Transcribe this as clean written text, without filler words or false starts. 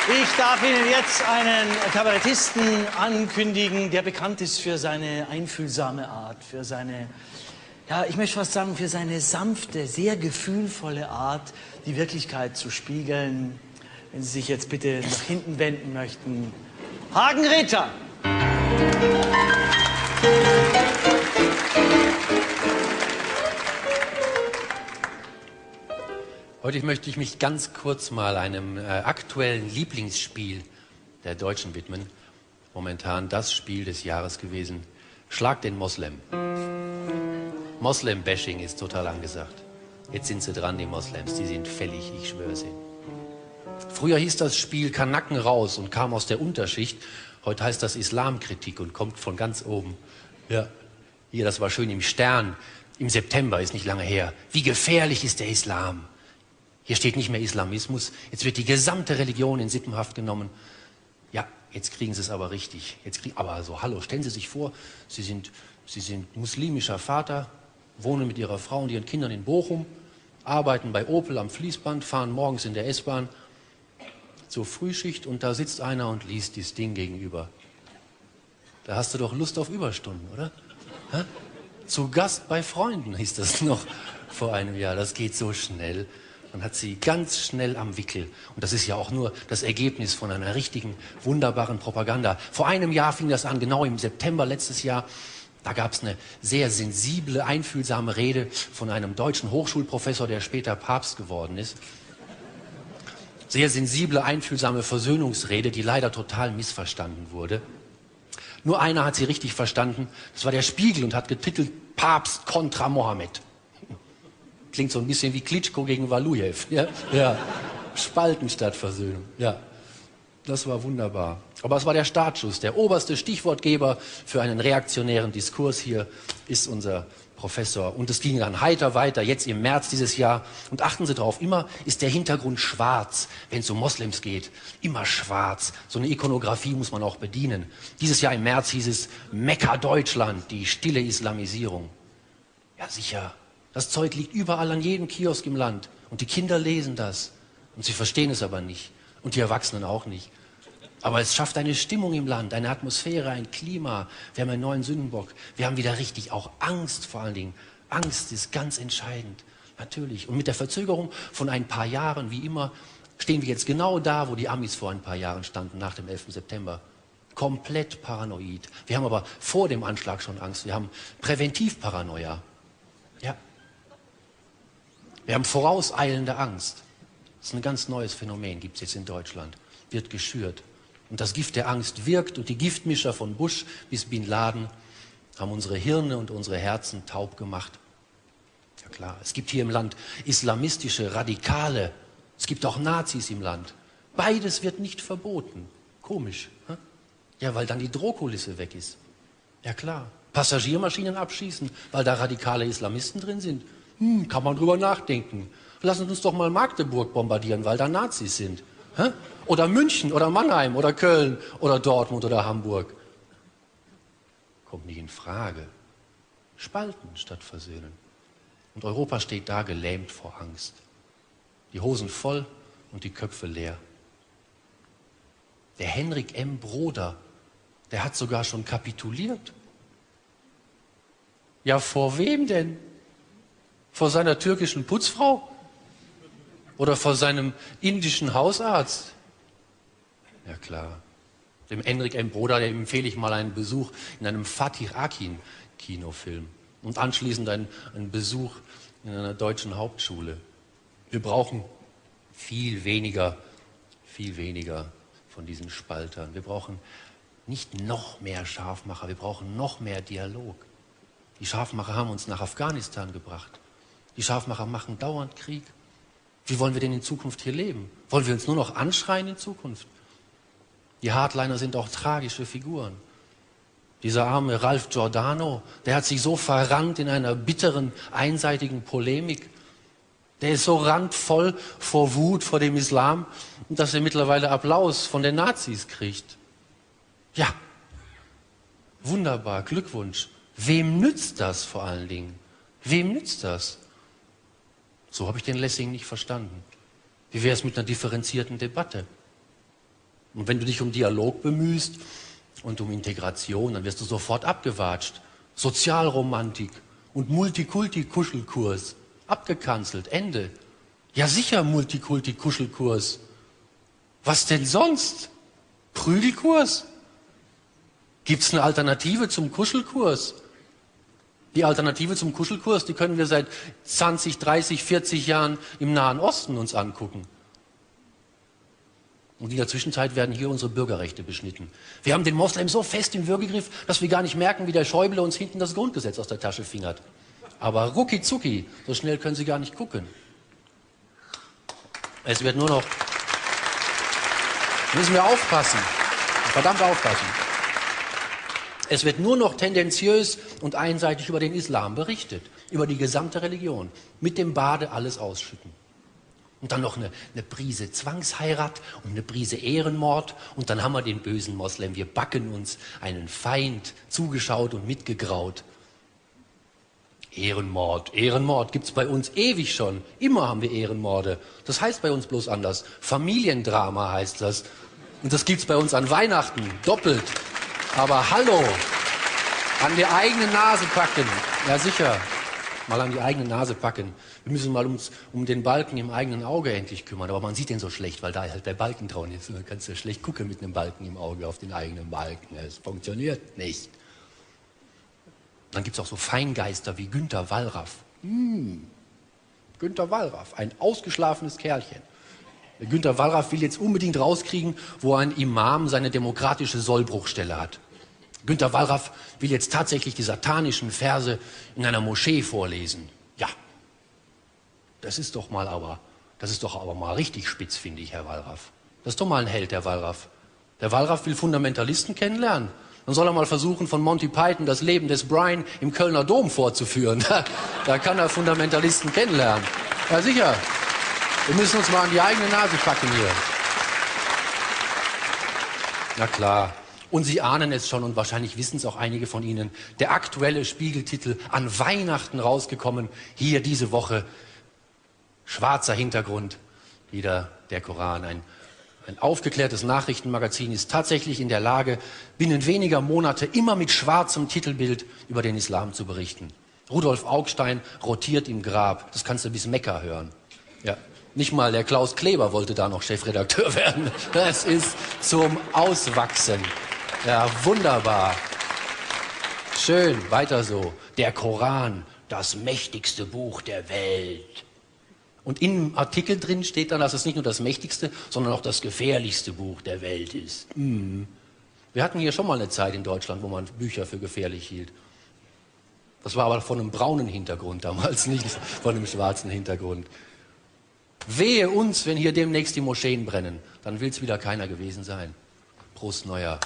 Ich darf Ihnen jetzt einen Kabarettisten ankündigen, der bekannt ist für seine einfühlsame Art, für seine, ja, ich möchte fast sagen, für seine sanfte, sehr gefühlvolle Art, die Wirklichkeit zu spiegeln. Wenn Sie sich jetzt bitte nach hinten wenden möchten. Hagen Rether! Heute möchte ich mich ganz kurz mal einem aktuellen Lieblingsspiel der Deutschen widmen. Momentan das Spiel des Jahres gewesen. Schlag den Moslem. Moslem-Bashing ist total angesagt. Jetzt sind sie dran, die Moslems. Die sind fällig, ich schwöre es Ihnen. Früher hieß das Spiel Kanaken raus und kam aus der Unterschicht. Heute heißt das Islamkritik und kommt von ganz oben. Ja, hier, das war schön im Stern. Im September, ist nicht lange her. Wie gefährlich ist der Islam? Hier steht nicht mehr Islamismus, jetzt wird die gesamte Religion in Sippenhaft genommen. Ja, jetzt kriegen Sie es aber richtig. Aber also, hallo, stellen Sie sich vor, Sie sind muslimischer Vater, wohnen mit Ihrer Frau und Ihren Kindern in Bochum, arbeiten bei Opel am Fließband, fahren morgens in der S-Bahn zur Frühschicht und da sitzt einer und liest dieses Ding gegenüber. Da hast du doch Lust auf Überstunden, oder? Hä? Zu Gast bei Freunden hieß das noch vor einem Jahr. Das geht so schnell. Man hat sie ganz schnell am Wickel. Und das ist ja auch nur das Ergebnis von einer richtigen, wunderbaren Propaganda. Vor einem Jahr fing das an, genau im September letztes Jahr. Da gab es eine sehr sensible, einfühlsame Rede von einem deutschen Hochschulprofessor, der später Papst geworden ist. Sehr sensible, einfühlsame Versöhnungsrede, die leider total missverstanden wurde. Nur einer hat sie richtig verstanden. Das war der Spiegel und hat getitelt Papst kontra Mohammed. Klingt so ein bisschen wie Klitschko gegen Walujew. Ja? Ja. Spalten statt Versöhnung. Ja. Das war wunderbar. Aber es war der Startschuss. Der oberste Stichwortgeber für einen reaktionären Diskurs hier ist unser Professor. Und es ging dann heiter weiter, jetzt im März dieses Jahr. Und achten Sie drauf, immer ist der Hintergrund schwarz, wenn es um Moslems geht. Immer schwarz. So eine Ikonografie muss man auch bedienen. Dieses Jahr im März hieß es Mekka Deutschland, die stille Islamisierung. Ja, sicher. Das Zeug liegt überall an jedem Kiosk im Land. Und die Kinder lesen das. Und sie verstehen es aber nicht. Und die Erwachsenen auch nicht. Aber es schafft eine Stimmung im Land, eine Atmosphäre, ein Klima. Wir haben einen neuen Sündenbock. Wir haben wieder richtig auch Angst vor allen Dingen. Angst ist ganz entscheidend. Natürlich. Und mit der Verzögerung von ein paar Jahren, wie immer, stehen wir jetzt genau da, wo die Amis vor ein paar Jahren standen, nach dem 11. September. Komplett paranoid. Wir haben aber vor dem Anschlag schon Angst. Wir haben Präventivparanoia. Ja. Wir haben vorauseilende Angst. Das ist ein ganz neues Phänomen, gibt es jetzt in Deutschland. Wird geschürt. Und das Gift der Angst wirkt und die Giftmischer von Bush bis Bin Laden haben unsere Hirne und unsere Herzen taub gemacht. Ja klar, es gibt hier im Land islamistische Radikale. Es gibt auch Nazis im Land. Beides wird nicht verboten. Komisch. Hm? Ja, weil dann die Drohkulisse weg ist. Ja klar. Passagiermaschinen abschießen, weil da radikale Islamisten drin sind. Kann man drüber nachdenken. Lassen Sie uns doch mal Magdeburg bombardieren, weil da Nazis sind. Hä? Oder München oder Mannheim oder Köln oder Dortmund oder Hamburg. Kommt nicht in Frage. Spalten statt versöhnen. Und Europa steht da gelähmt vor Angst. Die Hosen voll und die Köpfe leer. Der Henrik M. Broder, der hat sogar schon kapituliert. Ja, vor wem denn? Vor seiner türkischen Putzfrau? Oder vor seinem indischen Hausarzt? Ja klar. Dem Henrik M. Broder, dem empfehle ich mal einen Besuch in einem Fatih Akin Kinofilm. Und anschließend einen Besuch in einer deutschen Hauptschule. Wir brauchen viel weniger von diesen Spaltern. Wir brauchen nicht noch mehr Scharfmacher, wir brauchen noch mehr Dialog. Die Scharfmacher haben uns nach Afghanistan gebracht. Die Scharfmacher machen dauernd Krieg. Wie wollen wir denn in Zukunft hier leben? Wollen wir uns nur noch anschreien in Zukunft? Die Hardliner sind auch tragische Figuren. Dieser arme Ralph Giordano, der hat sich so verrannt in einer bitteren, einseitigen Polemik. Der ist so randvoll vor Wut vor dem Islam, dass er mittlerweile Applaus von den Nazis kriegt. Ja, wunderbar, Glückwunsch. Wem nützt das vor allen Dingen? Wem nützt das? So habe ich den Lessing nicht verstanden. Wie wäre es mit einer differenzierten Debatte? Und wenn du dich um Dialog bemühst und um Integration, dann wirst du sofort abgewatscht. Sozialromantik und Multikulti-Kuschelkurs. Abgekanzelt, Ende. Ja sicher Multikulti-Kuschelkurs. Was denn sonst? Prügelkurs? Gibt's eine Alternative zum Kuschelkurs? Die Alternative zum Kuschelkurs, die können wir seit 20, 30, 40 Jahren im Nahen Osten uns angucken. Und in der Zwischenzeit werden hier unsere Bürgerrechte beschnitten. Wir haben den Moslems so fest im Würgegriff, dass wir gar nicht merken, wie der Schäuble uns hinten das Grundgesetz aus der Tasche fingert. Aber rucki zucki, so schnell können sie gar nicht gucken. Es wird nur noch... Müssen wir aufpassen. Verdammt aufpassen. Es wird nur noch tendenziös und einseitig über den Islam berichtet. Über die gesamte Religion. Mit dem Bade alles ausschütten. Und dann noch eine Prise Zwangsheirat und eine Prise Ehrenmord. Und dann haben wir den bösen Moslem. Wir backen uns einen Feind zugeschaut und mitgegraut. Ehrenmord. Ehrenmord gibt's bei uns ewig schon. Immer haben wir Ehrenmorde. Das heißt bei uns bloß anders. Familiendrama heißt das. Und das gibt's bei uns an Weihnachten. Doppelt. Aber hallo. An die eigene Nase packen. Ja sicher. Mal an die eigene Nase packen. Wir müssen mal um den Balken im eigenen Auge endlich kümmern. Aber man sieht den so schlecht, weil da halt der Balken dran ist. Und dann kannst du schlecht gucken mit einem Balken im Auge auf den eigenen Balken. Es funktioniert nicht. Dann gibt es auch so Feingeister wie Günter Wallraff. Günter Wallraff, ein ausgeschlafenes Kerlchen. Der Günter Wallraff will jetzt unbedingt rauskriegen, wo ein Imam seine demokratische Sollbruchstelle hat. Günter Wallraff will jetzt tatsächlich die satanischen Verse in einer Moschee vorlesen. Ja, das ist doch aber mal richtig spitz, finde ich, Herr Wallraff. Das ist doch mal ein Held, der Wallraff. Der Wallraff will Fundamentalisten kennenlernen. Dann soll er mal versuchen, von Monty Python das Leben des Brian im Kölner Dom vorzuführen. Da kann er Fundamentalisten kennenlernen. Ja, sicher. Wir müssen uns mal an die eigene Nase packen hier. Na klar. Und Sie ahnen es schon und wahrscheinlich wissen es auch einige von Ihnen. Der aktuelle Spiegeltitel, an Weihnachten rausgekommen, hier diese Woche. Schwarzer Hintergrund, wieder der Koran. Ein aufgeklärtes Nachrichtenmagazin ist tatsächlich in der Lage, binnen weniger Monate immer mit schwarzem Titelbild über den Islam zu berichten. Rudolf Augstein rotiert im Grab. Das kannst du bis Mekka hören. Ja. Nicht mal der Klaus Kleber wollte da noch Chefredakteur werden. Das ist zum Auswachsen. Ja, wunderbar. Schön, weiter so. Der Koran, das mächtigste Buch der Welt. Und im Artikel drin steht dann, dass es nicht nur das mächtigste, sondern auch das gefährlichste Buch der Welt ist. Wir hatten hier schon mal eine Zeit in Deutschland, wo man Bücher für gefährlich hielt. Das war aber von einem braunen Hintergrund damals, nicht von einem schwarzen Hintergrund. Wehe uns, wenn hier demnächst die Moscheen brennen. Dann will es wieder keiner gewesen sein. Prost Neujahr.